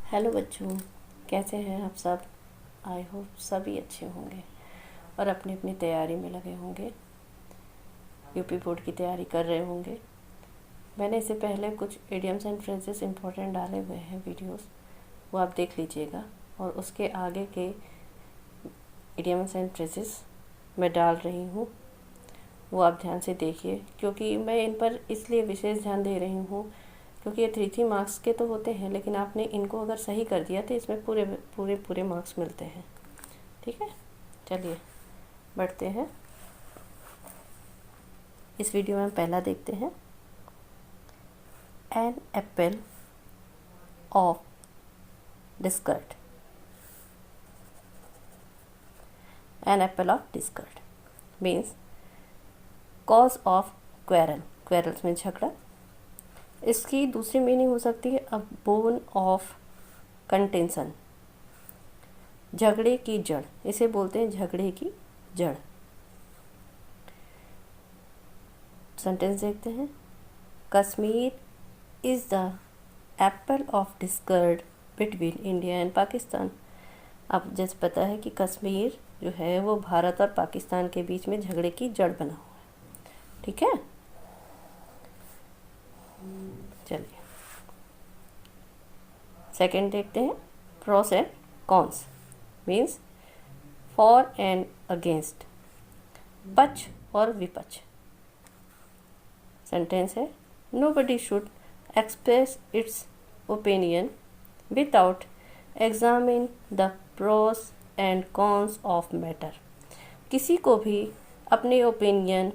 Hello बच्चों, कैसे हैं आप सब। आई होप सभी अच्छे होंगे और अपनी अपनी तैयारी में लगे होंगे, यूपी बोर्ड की तैयारी कर रहे होंगे। मैंने इससे पहले कुछ इडियम्स एंड फ्रेजेस इंपॉर्टेंट डाले हुए हैं वीडियोस, वो आप देख लीजिएगा। और उसके आगे के इडियम्स एंड फ्रेजेस मैं डाल रही हूँ, वो आप ध्यान से देखिए, क्योंकि मैं इन पर इसलिए विशेष ध्यान दे रही हूँ क्योंकि ये 3 मार्क्स के तो होते हैं, लेकिन आपने इनको अगर सही कर दिया तो इसमें पूरे पूरे पूरे मार्क्स मिलते हैं। ठीक है, चलिए बढ़ते हैं। इस वीडियो में पहला देखते हैं। An apple of discord. An apple of discord means cause of quarrel. Quarrels में झगड़ा। इसकी दूसरी मीनिंग हो सकती है अ बोन ऑफ कंटेंशन। झगड़े की जड़, इसे बोलते हैं झगड़े की जड़। सेंटेंस देखते हैं। Kashmir is the Apple of discard between India and Pakistan. अब जैसे पता है कि कश्मीर जो है वो भारत और पाकिस्तान के बीच में झगड़े की जड़ बना हुआ है। ठीक है, चलिए सेकंड देखते हैं। Pros and cons means for and against, पक्ष और विपक्ष। सेंटेंस है। Nobody should express it's opinion without examine the pros and cons of matter. किसी को भी अपने ओपिनियन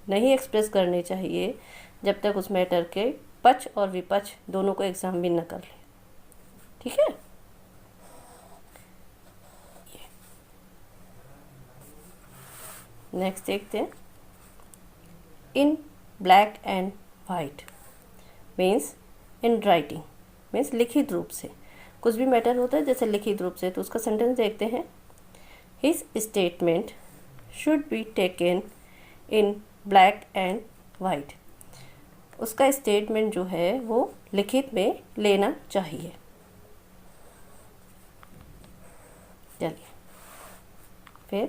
नहीं एक्सप्रेस करने चाहिए जब तक उस मैटर के पक्ष और विपक्ष दोनों को एग्जामिन न कर ले। ठीक है, नेक्स्ट देखते हैं। In black and white means in writing, means लिखित रूप से। कुछ भी मैटर होता है जैसे लिखित रूप से, तो उसका सेंटेंस देखते हैं। His statement should be taken in black and white. उसका स्टेटमेंट जो है वो लिखित में लेना चाहिए। चलिए फिर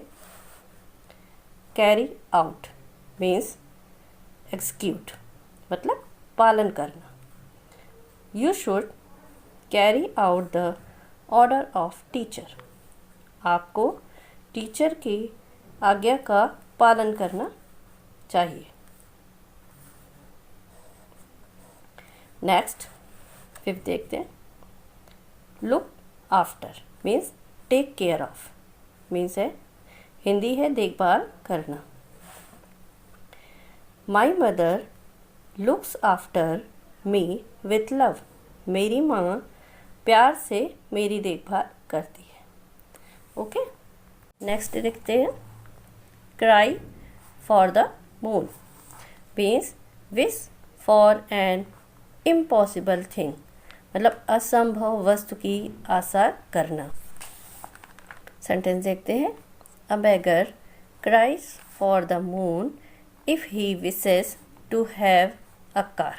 कैरी आउट मीन्स एग्जीक्यूट, मतलब पालन करना। You should carry out the order of teacher. आपको टीचर की आज्ञा का पालन करना चाहिए। नेक्स्ट फिफ्थ देखते हैं। Look after means take care of, means है हिंदी है देखभाल करना। My mother looks after me with love. मेरी माँ प्यार से मेरी देखभाल करती है। ओके, नेक्स्ट देखते हैं। Cry for the moon means wish for an impossible thing, मतलब असंभव वस्तु की आशा करना। सेंटेंस देखते हैं। A beggar cries for the moon if he wishes to have a car.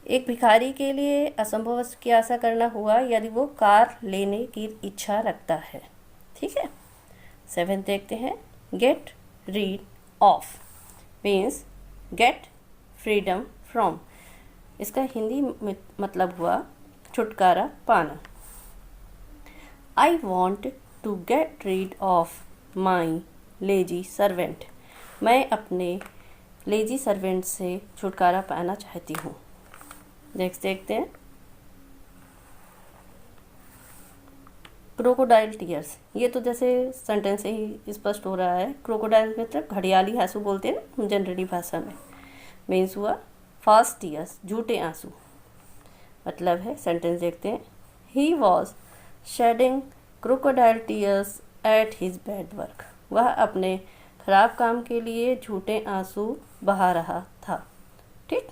एक भिखारी के लिए असंभव वस्तु की आशा करना हुआ यदि वो कार लेने की इच्छा रखता है। ठीक है, 7 देखते हैं। Get rid of means get freedom from. इसका हिंदी मतलब हुआ छुटकारा पाना। I want to get rid of my lazy servant. मैं अपने लेजी सर्वेंट से छुटकारा पाना चाहती हूँ। नेक्स्ट देखते हैं। क्रोकोडाइल टीयर्स, ये तो जैसे सेंटेंस से ही स्पष्ट हो रहा है। क्रोकोडाइल मतलब घड़ियाली आंसू बोलते हैं ना जनरली भाषा में। मीन्स हुआ फास्ट टीयर्स, झूठे आंसू। मतलब है, सेंटेंस देखते हैं। He was shedding crocodile tears at his bad work. वह अपने खराब काम के लिए झूठे आंसू बहा रहा था। ठीक,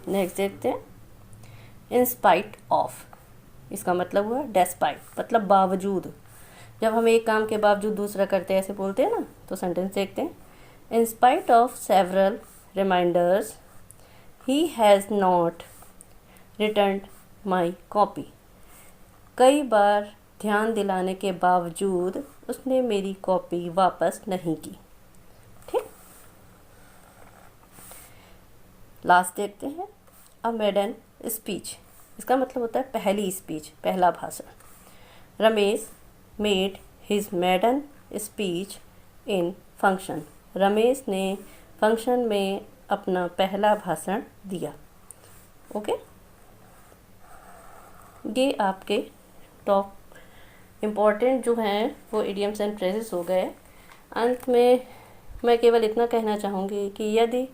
नेक्स्ट देखते हैं। इन स्पाइट ऑफ, इसका मतलब हुआ डेस्पाइट, मतलब बावजूद। जब हम एक काम के बावजूद दूसरा करते हैं ऐसे बोलते हैं ना, तो सेंटेंस देखते हैं। In spite of several reminders he has not returned my copy. कई बार ध्यान दिलाने के बावजूद उसने मेरी कॉपी वापस नहीं की। ठीक, लास्ट देखते हैं। अ मेडन स्पीच, इसका मतलब होता है पहली स्पीच, पहला भाषण। Ramesh made his maiden speech in function. Ramesh ने फंक्शन में अपना पहला भाषण दिया। ओके, ये आपके टॉप इम्पॉर्टेंट जो हैं वो इडियम्स एंड फ्रेजेस हो गए। अंत में मैं केवल इतना कहना चाहूँगी कि यदि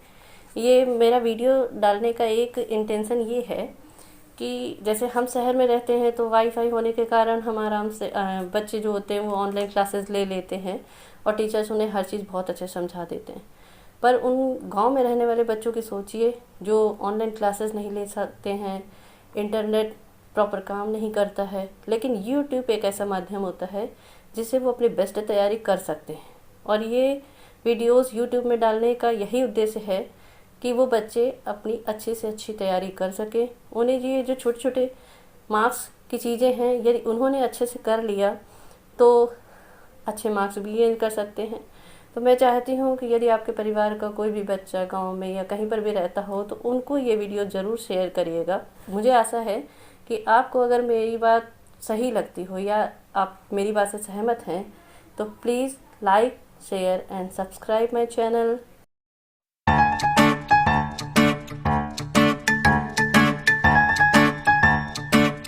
ये मेरा वीडियो डालने का एक इंटेंशन ये है कि जैसे हम शहर में रहते हैं तो वाईफाई होने के कारण हम आराम से बच्चे जो होते हैं वो ऑनलाइन क्लासेस ले लेते हैं और टीचर्स उन्हें हर चीज़ बहुत अच्छे समझा देते हैं। पर उन गांव में रहने वाले बच्चों की सोचिए जो ऑनलाइन क्लासेस नहीं ले सकते हैं, इंटरनेट प्रॉपर काम नहीं करता है, लेकिन यूट्यूब एक ऐसा माध्यम होता है जिससे वो अपनी बेस्ट तैयारी कर सकते हैं। और ये वीडियोस यूट्यूब में डालने का यही उद्देश्य है कि वो बच्चे अपनी अच्छी से अच्छी तैयारी कर सकें। उन्हें ये जो छोटे छोटे मार्क्स की चीज़ें हैं यदि उन्होंने अच्छे से कर लिया तो अच्छे मार्क्स भी गेन कर सकते हैं। तो मैं चाहती हूँ कि यदि आपके परिवार का कोई भी बच्चा गांव में या कहीं पर भी रहता हो तो उनको ये वीडियो ज़रूर शेयर करिएगा। मुझे आशा है कि आपको अगर मेरी बात सही लगती हो या आप मेरी बात से सहमत हैं तो please like, share and subscribe my channel.